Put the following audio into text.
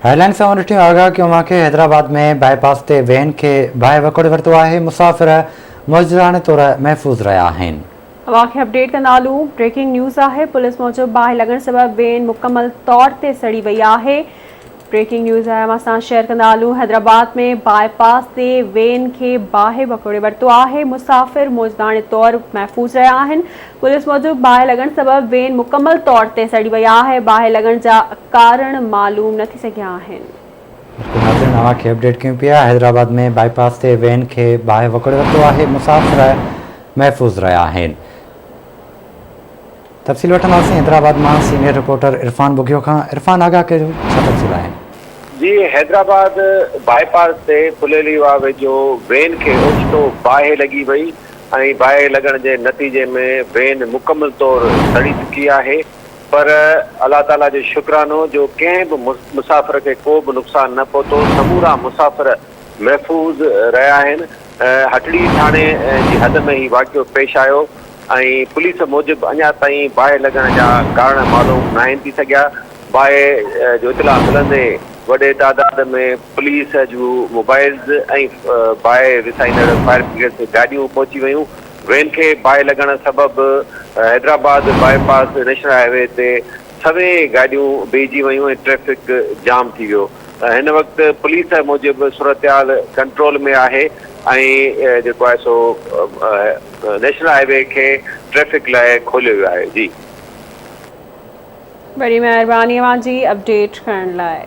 Headline सां ॾिठी आगाह कयो मूंखे हैदराबाद में बाईपास ते वैन खे बाहि वकोड़े वरितो आहे। मुसाफ़िर मौजूदाने तौर महफ़ूज़ रहिया आहिनि। अवांखे अपडेट कंदालू। ब्रेकिंग न्यूज़ आहे। पुलिस मूजिब बाहि लॻण सबबि वेन मुकमल तौर ते सड़ी वई आहे। ब्रेकिंग न्यूज़ आहे असां शेयर कंदालू। हैदराबाद में बाईपास ते वेन खे बाहि वकोड़े वरितो आहे। मुसाफ़िर मौजूदाने तौर महफ़ूज़ रहिया आहिनि। पुलिस मूजिब बाहि लॻण सबबि वेन मुकमल तौर ते सड़ी वई आहे। बाहि लॻण जा कारण मालूम न थी सघिया आहिनि। अवांखे अपडेट कयूं पिया। हैदराबाद में बाईपास ते वैन खे बाहि वकोड़े वरितो आहे। मुसाफ़िर महफ़ूज़ रहिया आहिनि। तफ़सील वठंदासीं हैदराबाद मां सीनियर रिपोर्टर इरफान बुगियो खां। इरफान, आगाह कयो, छा तफ़सील आहिनि? जी, हैदराबाद बाईपास ते पुलेलीवा वेझो वेन खे ओचितो बाहि लॻी वई ऐं बाहि लॻण जे नतीजे में वेन मुकमल तौर सड़ी चुकी आहे। पर अलाह ताला जो शुक्रानो जो कंहिं बि मुसाफ़िर खे को बि नुक़सानु न पहुतो। समूरा मुसाफ़िर महफ़ूज़ रहिया आहिनि। हटड़ी थाणे जी हद में ही वाक़ियो पेश आयो ऐं पुलिस मूजिबि अञा ताईं बाहि लॻण जा कारण मालूम न आहिनि थी सघिया। बाहि जो इतला मिलंदे वॾे तादाद में पुलिस जूं मोबाइल्स ऐं बाहि विसाईंदड़ फायर ब्रिगेड जूं गाॾियूं पहुची वयूं। वेन खे बाहि लॻण सबबि हैदराबाद बाईपास नेशनल हाईवे ते सभई गाॾियूं बीहिजी वयूं ऐं ट्रैफ़िक जाम थी वियो। हिन वक़्तु पुलिस मूजिबि सूरतहाल कंट्रोल में आहे ऐं जेको आहे सो नेशनल हाईवे खे ट्रैफ़िक लाइ खोलियो वियो आहे। जी, वॾी महिरबानी अवां जी अपडेट करण लाइ।